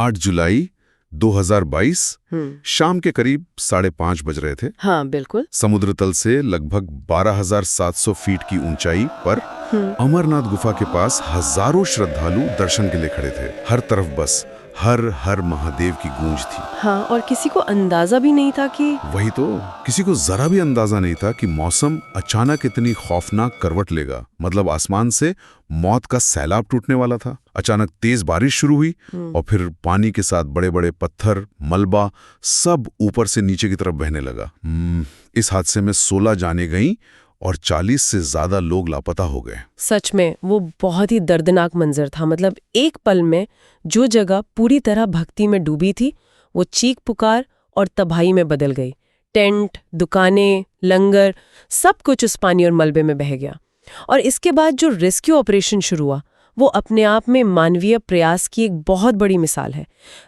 8 जुलाई 2022 शाम के करीब 5:30 बज रहे थे। हाँ बिल्कुल। समुद्र तल से लगभग 12,700 फीट की ऊंचाई पर अमरनाथ गुफा के पास हजारों श्रद्धालु दर्शन के लिए खड़े थे। हर तरफ बस हर हर महादेव की गूंज थी। हाँ, और किसी को अंदाजा भी नहीं था कि वही तो, किसी को जरा भी अंदाजा नहीं था कि मौसम अचानक इतनी खौफनाक करवट लेगा। मतलब आसमान से मौत का सैलाब टूटने वाला था। अचानक तेज बारिश शुरू हुई और फिर पानी के साथ बड़े बड़े पत्थर, मलबा सब ऊपर से नीचे की तरफ बहने लगा। इस हादसे में 16 जानें गईं और 40 से ज्यादा लोग लापता हो गए। सच में वो बहुत ही दर्दनाक मंजर था। मतलब एक पल में जो जगह पूरी तरह भक्ति में डूबी थी वो चीख पुकार और तबाही में बदल गई। टेंट, दुकानें, लंगर सब कुछ उस पानी और मलबे में बह गया। और इसके बाद जो रेस्क्यू ऑपरेशन शुरू हुआ वो अपने आप में मानवीय प्रयास की एक बहुत बड़ी मिसाल है।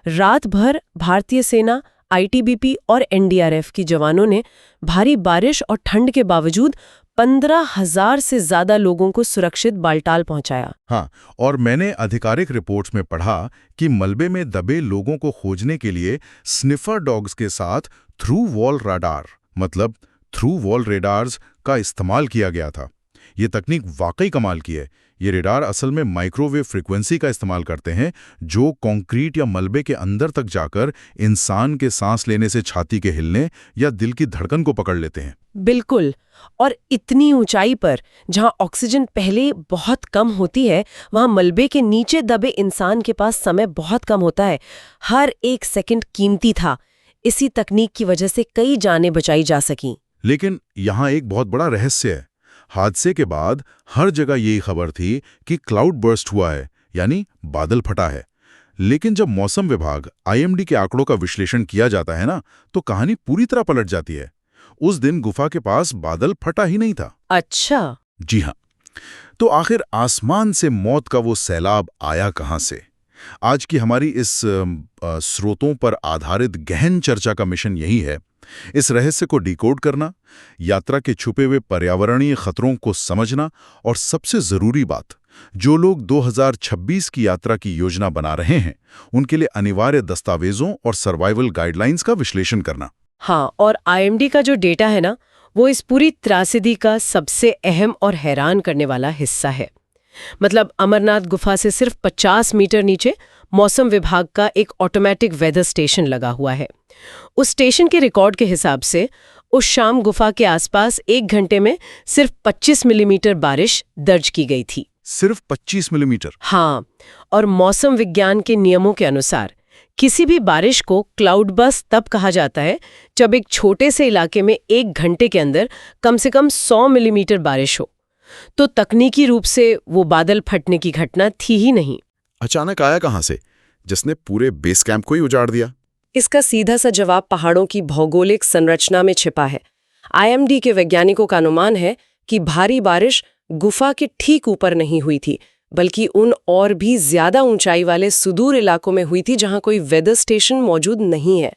रात भर भारतीय सेना, आईटीबीपी और एनडीआरएफ की जवानों ने भारी बारिश और ठंड के बावजूद 15,000 से ज्यादा लोगों को सुरक्षित बाल्टाल पहुंचाया। हाँ, और मैंने आधिकारिक रिपोर्ट्स में पढ़ा कि मलबे में दबे लोगों को खोजने के लिए स्निफर डॉग्स के साथ थ्रू वॉल रडार, मतलब थ्रू वॉल रेडार्स का इस्तेमाल किया गया था। ये तकनीक वाकई कमाल की है। ये रेडार असल में माइक्रोवेव फ्रीक्वेंसी का इस्तेमाल करते हैं जो कंक्रीट या मलबे के अंदर तक जाकर इंसान के सांस लेने से छाती के हिलने या दिल की धड़कन को पकड़ लेते हैं। बिल्कुल, और इतनी ऊंचाई पर जहां ऑक्सीजन पहले बहुत कम होती है, वहां मलबे के नीचे दबे इंसान के पास समय बहुत कम होता है। हर एक सेकंड कीमती था। इसी तकनीक की वजह से कई जानें बचाई जा सकीं। लेकिन यहाँ एक बहुत बड़ा रहस्य है। हादसे के बाद हर जगह यही खबर थी कि क्लाउड बर्स्ट हुआ है, यानी बादल फटा है। लेकिन जब मौसम विभाग आईएमडी के आंकड़ों का विश्लेषण किया जाता है ना, तो कहानी पूरी तरह पलट जाती है। उस दिन गुफा के पास बादल फटा ही नहीं था। अच्छा। जी हाँ। तो आखिर आसमान से मौत का वो सैलाब आया कहां से? आज की हमारी इस स्रोतों पर आधारित गहन चर्चा का मिशन यही है, इस रहस्य को डिकोड करना, यात्रा के छुपे हुए पर्यावरणीय खतरों को समझना और सबसे जरूरी बात, जो लोग 2026 की यात्रा की योजना बना रहे हैं उनके लिए अनिवार्य दस्तावेजों और सर्वाइवल गाइडलाइंस का विश्लेषण करना। हाँ, और आईएमडी का जो डेटा है ना, वो इस पूरी त्रासदी का सबसे अहम और हैरान करने वाला हिस्सा है। मतलब अमरनाथ गुफा से सिर्फ 50 मीटर नीचे मौसम विभाग का एक ऑटोमेटिक वेदर स्टेशन लगा हुआ है। उस स्टेशन के रिकॉर्ड के हिसाब से उस शाम गुफा के आसपास 1 घंटे में सिर्फ 25 मिलीमीटर बारिश दर्ज की गई थी। सिर्फ 25 मिलीमीटर? हाँ, और मौसम विज्ञान के नियमों के अनुसार किसी भी बारिश को क्लाउड बर्स्ट तब कहा जाता है जब एक छोटे से इलाके में 1 घंटे के अंदर कम से कम 100 मिलीमीटर बारिश हो। तो तकनीकी रूप से वो बादल फटने की घटना थी ही नहीं। अचानक आया कहां से, जिसने पूरे बेस कैंप को ही उजाड़ दिया? इसका सीधा सा जवाब पहाड़ों की भौगोलिक संरचना में छिपा है। आईएमडी के वैज्ञानिकों का अनुमान है कि भारी बारिश गुफा के ठीक ऊपर नहीं हुई थी, बल्कि उन और भी ज्यादा ऊंचाई वाले सुदूर इलाकों में हुई थी जहां कोई वेदर स्टेशन मौजूद नहीं है।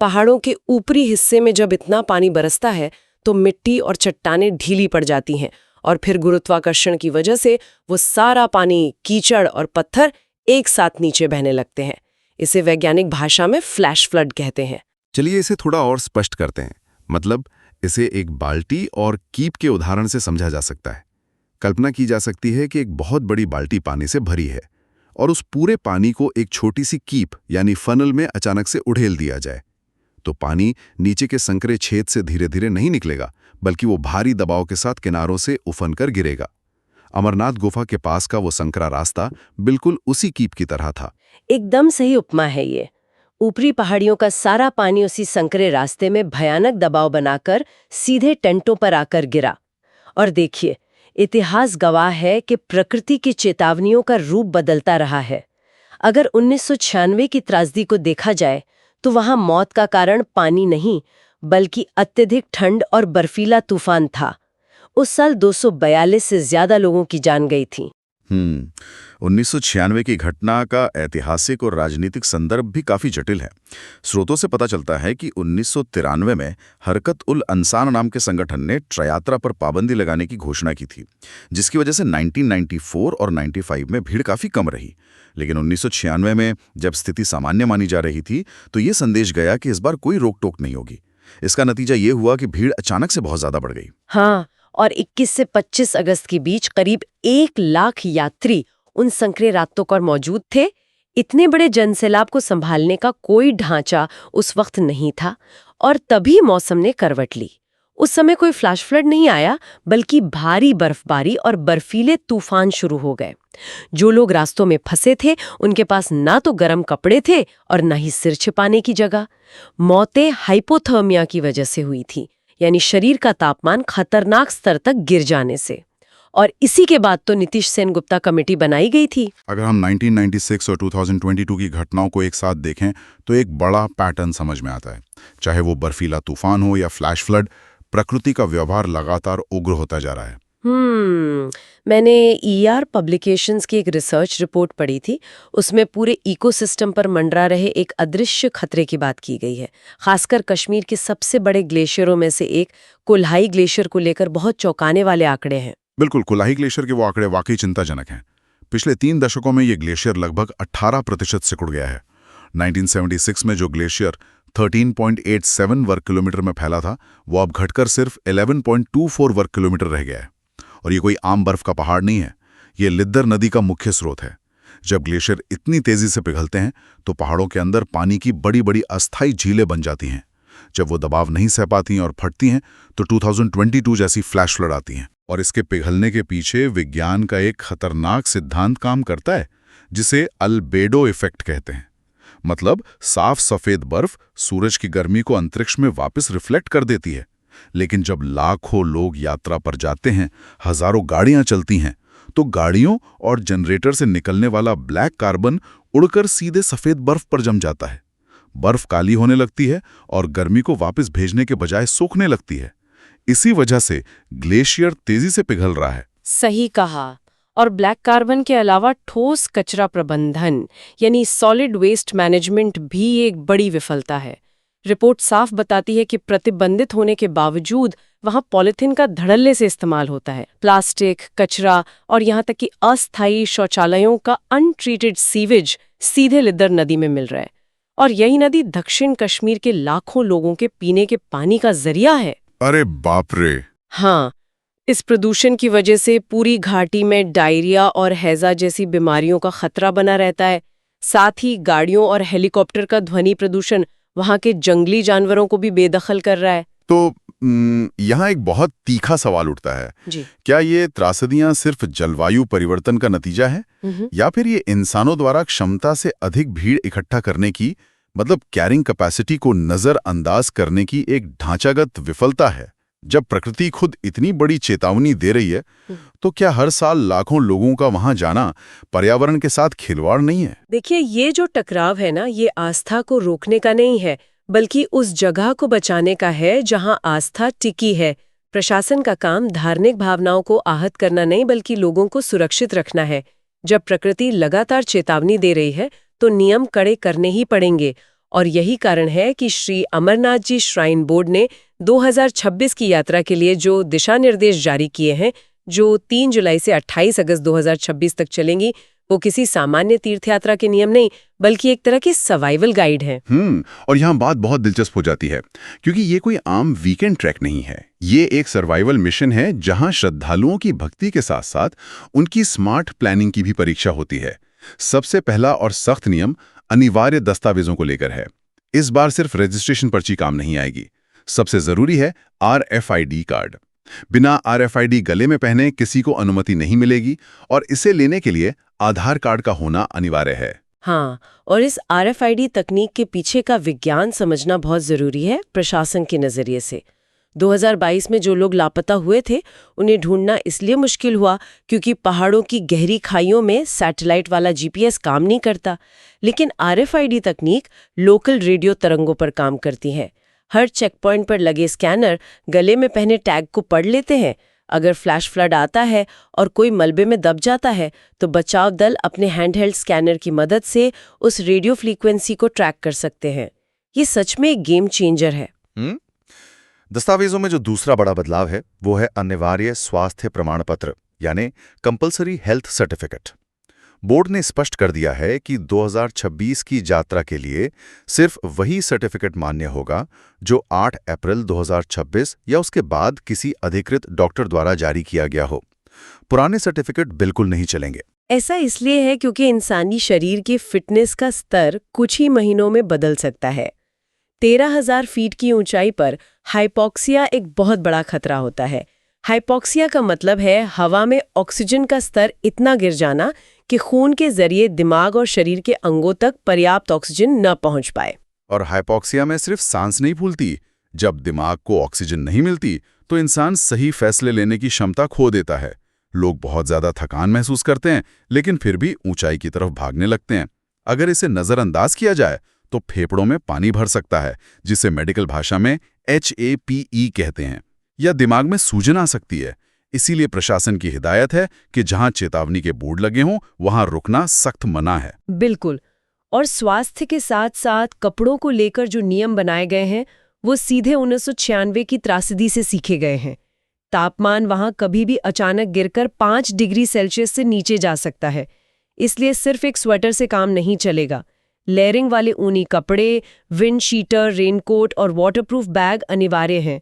पहाड़ों के ऊपरी हिस्से में जब इतना पानी बरसता है तो मिट्टी और चट्टानें ढीली पड़ जाती हैं और फिर गुरुत्वाकर्षण की वजह से वो सारा पानी, कीचड़ और पत्थर एक साथ नीचे बहने लगते हैं। इसे वैज्ञानिक भाषा में फ्लैश फ्लड कहते हैं। चलिए इसे थोड़ा और स्पष्ट करते हैं। मतलब इसे एक बाल्टी और कीप के उदाहरण से समझा जा सकता है। कल्पना की जा सकती है कि एक बहुत बड़ी बाल्टी पानी से भरी है और उस पूरे पानी को एक छोटी सी कीप यानी फनल में अचानक से उड़ेल दिया जाए, तो पानी नीचे के संकरे छेद से धीरे धीरे नहीं निकलेगा, बल्कि वो भारी दबाव के साथ किनारों से उफन कर गिरेगा। अमरनाथ गुफा के पास का वो संकरा रास्ता बिल्कुल उसी कीप की तरह था। एकदम सही उपमा है ये। ऊपरी पहाड़ियों का सारा पानी उसी संकरे रास्ते में भयानक दबाव बनाकर सीधे टेंटों पर आकर गिरा। और देखिए, इतिहास गवाह है कि प्रकृति की चेतावनियों का रूप बदलता रहा है। अगर 1996 की त्रासदी को देखा जाए तो वहां मौत का कारण पानी नहीं, बल्कि अत्यधिक ठंड और बर्फीला तूफान था। उस साल 242 से ज्यादा लोगों की जान गई थी। 1996 की घटना का ऐतिहासिक और राजनीतिक संदर्भ भी काफी जटिल है। स्रोतों से पता चलता है कि 1993 में हरकत उल अंसार नाम के संगठन ने ट्रयात्रा पर पाबंदी लगाने की घोषणा की थी, जिसकी वजह से 1994 और 95 में भीड़ काफी कम रही। लेकिन 1996 में जब स्थिति सामान्य मानी जा रही थी, तो ये संदेश गया कि इस बार कोई रोक टोक नहीं होगी। इसका नतीजा ये हुआ कि भीड़ अचानक से बहुत ज्यादा बढ़ गई। हाँ, और 21 से 25 अगस्त के बीच करीब 1 लाख यात्री उन संकरे रास्तों पर मौजूद थे। इतने बड़े जनसैलाब को संभालने का कोई ढांचा उस वक्त नहीं था, और तभी मौसम ने करवट ली। उस समय कोई फ्लैश फ्लड नहीं आया, बल्कि भारी बर्फबारी और बर्फीले तूफान शुरू हो गए। जो लोग रास्तों में फंसे थे, उनके पास ना तो गर्म कपड़े थे और ना ही सिर छिपाने की जगह। मौतें हाइपोथर्मिया की वजह से हुई थी, यानी शरीर का तापमान खतरनाक स्तर तक गिर जाने से। और इसी के बाद तो नीतीश सेन गुप्ता कमेटी बनाई गई थी। अगर हम 1996 और 2022 की घटनाओं को एक साथ देखें तो एक बड़ा पैटर्न समझ में आता है। चाहे वो बर्फीला तूफान हो या फ्लैश फ्लड, प्रकृति का व्यवहार लगातार उग्र होता जा रहा है। मैंने ER पब्लिकेशंस की एक रिसर्च रिपोर्ट पढ़ी थी। उसमें पूरे इकोसिस्टम पर मंडरा रहे एक अदृश्य खतरे की बात की गई है। खासकर कश्मीर के सबसे बड़े ग्लेशियरों में से एक कोल्हाई ग्लेशियर को लेकर बहुत चौंकाने वाले आंकड़े हैं। बिल्कुल, कोल्हाई ग्लेशियर के वो आंकड़े वाकई चिंताजनक हैं। पिछले 3 दशकों में ये ग्लेशियर लगभग 18% सिकुड़ गया है। 1976 में जो ग्लेशियर 13.87 वर्ग किलोमीटर में फैला था, वो अब घटकर सिर्फ 11.24 वर्ग किलोमीटर रह गया है। और ये कोई आम बर्फ का पहाड़ नहीं है, ये लिद्दर नदी का मुख्य स्रोत है। जब ग्लेशियर इतनी तेजी से पिघलते हैं तो पहाड़ों के अंदर पानी की बड़ी बड़ी अस्थायी झीलें बन जाती हैं। जब वो दबाव नहीं सह पाती और फटती हैं तो 2022 जैसी फ्लैश फ्लड आती हैं। और इसके पिघलने के पीछे विज्ञान का एक खतरनाक सिद्धांत काम करता है, जिसे अल्बेडो इफेक्ट कहते हैं। मतलब साफ सफेद बर्फ सूरज की गर्मी को अंतरिक्ष में वापस रिफ्लेक्ट कर देती है। लेकिन जब लाखों लोग यात्रा पर जाते हैं, हजारों गाड़ियां चलती हैं, तो गाड़ियों और जनरेटर से निकलने वाला ब्लैक कार्बन उड़कर सीधे सफेद बर्फ पर जम जाता है। बर्फ काली होने लगती है और गर्मी को वापस भेजने के बजाय सूखने लगती है। इसी वजह से ग्लेशियर तेजी से पिघल रहा है। सही कहा। और ब्लैक कार्बन के अलावा ठोस कचरा प्रबंधन यानी सॉलिड वेस्ट मैनेजमेंट भी एक बड़ी विफलता है। रिपोर्ट साफ बताती है कि प्रतिबंधित होने के बावजूद वहां पॉलिथीन का धड़ल्ले से इस्तेमाल होता है। प्लास्टिक, कचरा और यहाँ तक कि अस्थायी शौचालयों का अनट्रीटेड सीवेज सीधे लिद्दर नदी में मिल रहा है। और यही नदी दक्षिण कश्मीर के लाखों लोगों के पीने के पानी का जरिया है। अरे बाप रे! हाँ, इस प्रदूषण की वजह से पूरी घाटी में डायरिया और हैजा जैसी बीमारियों का खतरा बना रहता है। साथ ही गाड़ियों और हेलीकॉप्टर का ध्वनि प्रदूषण वहां के जंगली जानवरों को भी बेदखल कर रहा है। तो यहाँ एक बहुत तीखा सवाल उठता है जी। क्या ये त्रासदियां सिर्फ जलवायु परिवर्तन का नतीजा है, या फिर ये इंसानों द्वारा क्षमता से अधिक भीड़ इकट्ठा करने की, मतलब कैरिंग कैपेसिटी को नजरअंदाज करने की एक ढांचागत विफलता है? जब प्रकृति खुद इतनी बड़ी चेतावनी दे रही है, तो क्या हर साल लाखों लोगों का वहां जाना पर्यावरण के साथ खिलवाड़ नहीं है? देखिए, ये जो टकराव है ना, ये आस्था को रोकने का नहीं है, बल्कि उस जगह को बचाने का है जहां आस्था टिकी है। प्रशासन का काम धार्मिक भावनाओं को आहत करना नहीं, बल्कि लोगों को सुरक्षित रखना है। जब प्रकृति लगातार चेतावनी दे रही है, तो नियम कड़े करने ही पड़ेंगे। और यही कारण है कि श्री अमरनाथ जी श्राइन बोर्ड ने 2026 की यात्रा के लिए जो दिशा निर्देश जारी किए हैं, जो 3 जुलाई से 28 अगस्त 2026 तक चलेंगी, वो किसी सामान्य तीर्थयात्रा के नियम नहीं, बल्कि एक तरह की सर्वाइवल गाइड है। और यहाँ बात बहुत दिलचस्प हो जाती है, क्योंकि ये कोई आम वीकेंड ट्रैक नहीं है। ये एक सर्वाइवल मिशन है जहाँ श्रद्धालुओं की भक्ति के साथ साथ उनकी स्मार्ट प्लानिंग की भी परीक्षा होती है। सबसे पहला और सख्त नियम अनिवार्य दस्तावेजों को लेकर है। इस बार सिर्फ रजिस्ट्रेशन पर्ची काम नहीं आएगी। सबसे जरूरी है RFID कार्ड। बिना RFID गले में पहने किसी को अनुमति नहीं मिलेगी, और इसे लेने के लिए आधार कार्ड का होना अनिवार्य है। हाँ, और इस RFID तकनीक के पीछे का विज्ञान समझना बहुत जरूरी है प्रशासन के नजरिए से। 2022 में जो लोग लापता हुए थे, उन्हें ढूंढना इसलिए मुश्किल हुआ क्योंकि पहाड़ों की गहरी खाइयों में सैटेलाइट वाला GPS काम नहीं करता। लेकिन RFID तकनीक लोकल रेडियो तरंगों पर काम करती है। हर चेक पॉइंट पर लगे स्कैनर गले में पहने टैग को पढ़ लेते हैं, अगर फ्लैश फ्लड आता है और कोई मलबे में दब जाता है तो बचाव दल अपने हैंडहेल्ड स्कैनर की मदद से उस रेडियो फ्रीक्वेंसी को ट्रैक कर सकते हैं। ये सच में एक गेम चेंजर है। दस्तावेजों में जो दूसरा बड़ा बदलाव है वो है अनिवार्य स्वास्थ्य प्रमाण पत्र यानी कंपल्सरी हेल्थ सर्टिफिकेट। बोर्ड ने स्पष्ट कर दिया है कि 2026 की यात्रा के लिए सिर्फ वही सर्टिफिकेट मान्य होगा जो 8 अप्रैल 2026 या उसके बाद किसी अधिकृत डॉक्टर द्वारा जारी किया गया हो। पुराने सर्टिफिकेट बिल्कुल नहीं चलेंगे। ऐसा इसलिए है क्योंकि इंसानी शरीर के फिटनेस का स्तर कुछ ही महीनों में बदल सकता है। 13,000 फीट की ऊंचाई पर हाइपोक्सिया एक बहुत बड़ा खतरा होता है। हाइपोक्सिया का मतलब है हवा में ऑक्सीजन का स्तर इतना गिर जाना कि खून के जरिए दिमाग और शरीर के अंगों तक पर्याप्त ऑक्सीजन न पहुंच पाए। और हाइपोक्सिया में सिर्फ सांस नहीं फूलती, जब दिमाग को ऑक्सीजन नहीं मिलती तो इंसान सही फैसले लेने की क्षमता खो देता है। लोग बहुत ज्यादा थकान महसूस करते हैं लेकिन फिर भी ऊंचाई की तरफ भागने लगते हैं। अगर इसे नजरअंदाज किया जाए तो फेफड़ों में पानी भर सकता है, जिसे मेडिकल भाषा में HAPE कहते हैं, या दिमाग में सूजन आ सकती है। इसीलिए प्रशासन की हिदायत है कि जहां चेतावनी के बोर्ड लगे हों वहां रुकना सख्त मना है। बिल्कुल। और स्वास्थ्य के साथ साथ कपड़ों को लेकर जो नियम बनाए गए हैं वो सीधे 1996 की त्रासदी से सीखे गए हैं। तापमान वहां कभी भी अचानक गिरकर 5 डिग्री सेल्सियस से नीचे जा सकता है, इसलिए सिर्फ एक स्वेटर से काम नहीं चलेगा। लेयरिंग वाले ऊनी कपड़े, विंड शीटर, रेनकोट और वाटरप्रूफ बैग अनिवार्य हैं।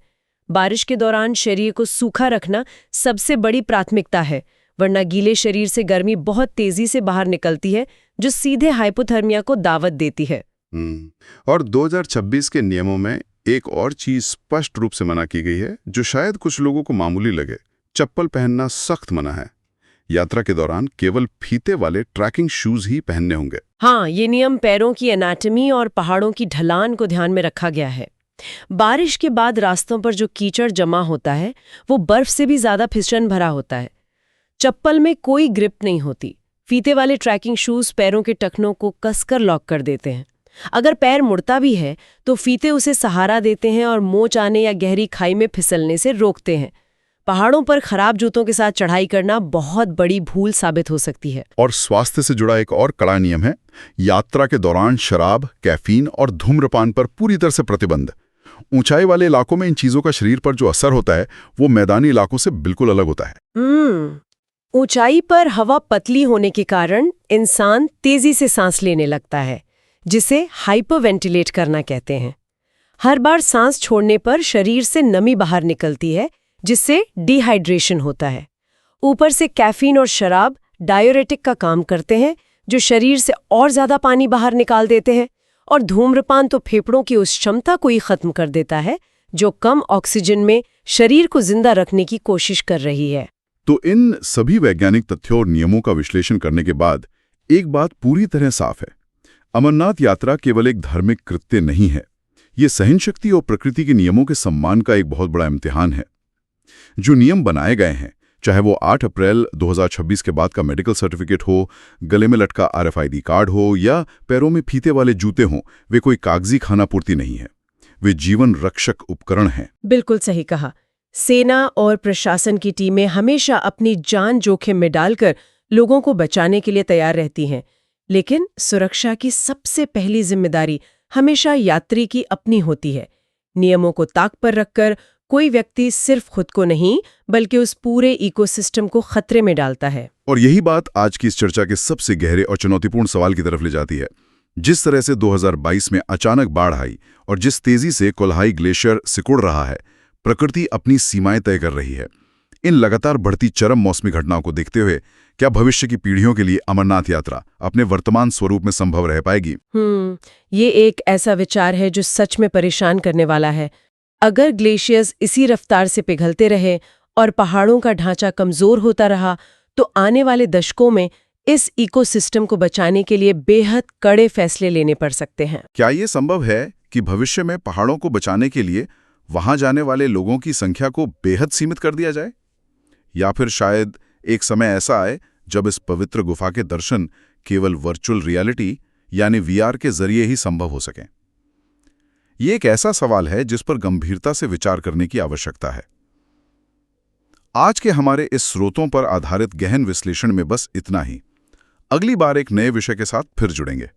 बारिश के दौरान शरीर को सूखा रखना सबसे बड़ी प्राथमिकता है, वरना गीले शरीर से गर्मी बहुत तेजी से बाहर निकलती है, जो सीधे हाइपोथर्मिया को दावत देती है। और 2026 के नियमों में एक और चीज स्पष्ट रूप से मना की गई है, जो शायद कुछ लोगों को मामूली लगे। चप्पल पहनना सख्त मना है। यात्रा के दौरान केवल फीते वाले ट्रैकिंग शूज ही पहनने होंगे। हाँ, ये नियम पैरों की एनाटॉमी और पहाड़ों की ढलान को ध्यान में रखा गया है। बारिश के बाद रास्तों पर जो कीचड़ जमा होता है वो बर्फ से भी ज्यादा फिसलन भरा होता है। चप्पल में कोई ग्रिप नहीं होती। फीते वाले ट्रैकिंग शूज पैरों के टखनों को कसकर लॉक कर देते हैं। अगर पैर मुड़ता भी है तो फीते उसे सहारा देते हैं और मोच आने या गहरी खाई में फिसलने से रोकते हैं। पहाड़ों पर खराब जूतों के साथ चढ़ाई करना बहुत बड़ी भूल साबित हो सकती है। और स्वास्थ्य से जुड़ा एक और कड़ा नियम है, यात्रा के दौरान शराब, कैफीन और धूम्रपान पर पूरी तरह से प्रतिबंध। ऊंचाई वाले इलाकों में इन चीजों का शरीर पर जो असर होता है वो मैदानी इलाकों से बिल्कुल अलग होता है। ऊंचाई पर हवा पतली होने के कारण इंसान तेजी से सांस लेने लगता है, जिसे हाइपरवेंटिलेट करना कहते हैं। हर बार सांस छोड़ने पर शरीर से नमी बाहर निकलती है, जिससे डिहाइड्रेशन होता है। ऊपर से कैफीन और शराब डाययूरेटिक का काम करते हैं, जो शरीर से और ज्यादा पानी बाहर निकाल देते हैं। और धूम्रपान तो फेफड़ों की उस क्षमता को ही खत्म कर देता है जो कम ऑक्सीजन में शरीर को जिंदा रखने की कोशिश कर रही है। तो इन सभी वैज्ञानिक तथ्यों और नियमों का विश्लेषण करने के बाद एक बात पूरी तरह साफ है, अमरनाथ यात्रा केवल एक धार्मिक कृत्य नहीं है। ये सहनशक्ति और प्रकृति के नियमों के सम्मान का एक बहुत बड़ा इम्तिहान है। जो नियम बनाए गए हैं, चाहे वो 8 अप्रैल 2026 के बाद का मेडिकल सर्टिफिकेट हो, गले में लटका RFID कार्ड हो या पैरों में फीते वाले जूते हों, वे कोई कागजी खाना पूर्ति नहीं है। वे जीवन रक्षक उपकरण हैं। बिल्कुल सही कहा। सेना और प्रशासन की टीमें हमेशा अपनी जान जोखिम में डालकर लोगों को बचाने के लिए तैयार रहती हैं, लेकिन सुरक्षा की सबसे पहली जिम्मेदारी हमेशा यात्री की अपनी होती है। नियमों को ताक पर रखकर कोई व्यक्ति सिर्फ खुद को नहीं बल्कि उस पूरे इकोसिस्टम को खतरे में डालता है। और यही बात आज की इस चर्चा के सबसे गहरे और चुनौतीपूर्ण सवाल की तरफ ले जाती है। जिस तरह से 2022 में अचानक बाढ़ आई और जिस तेजी से कोल्हाई ग्लेशियर सिकुड़ रहा है, प्रकृति अपनी सीमाएं तय कर रही है। इन लगातार बढ़ती चरम मौसमी घटनाओं को देखते हुए क्या भविष्य की पीढ़ियों के लिए अमरनाथ यात्रा अपने वर्तमान स्वरूप में संभव रह पाएगी? ये एक ऐसा विचार है जो सच में परेशान करने वाला है। अगर ग्लेशियर्स इसी रफ्तार से पिघलते रहे और पहाड़ों का ढांचा कमजोर होता रहा तो आने वाले दशकों में इस इकोसिस्टम को बचाने के लिए बेहद कड़े फैसले लेने पड़ सकते हैं। क्या ये संभव है कि भविष्य में पहाड़ों को बचाने के लिए वहां जाने वाले लोगों की संख्या को बेहद सीमित कर दिया जाए? या फिर शायद एक समय ऐसा आए जब इस पवित्र गुफा के दर्शन केवल वर्चुअल रियलिटी यानी VR के जरिए ही संभव हो सकें? ये एक ऐसा सवाल है जिस पर गंभीरता से विचार करने की आवश्यकता है। आज के हमारे इस स्रोतों पर आधारित गहन विश्लेषण में बस इतना ही। अगली बार एक नए विषय के साथ फिर जुड़ेंगे।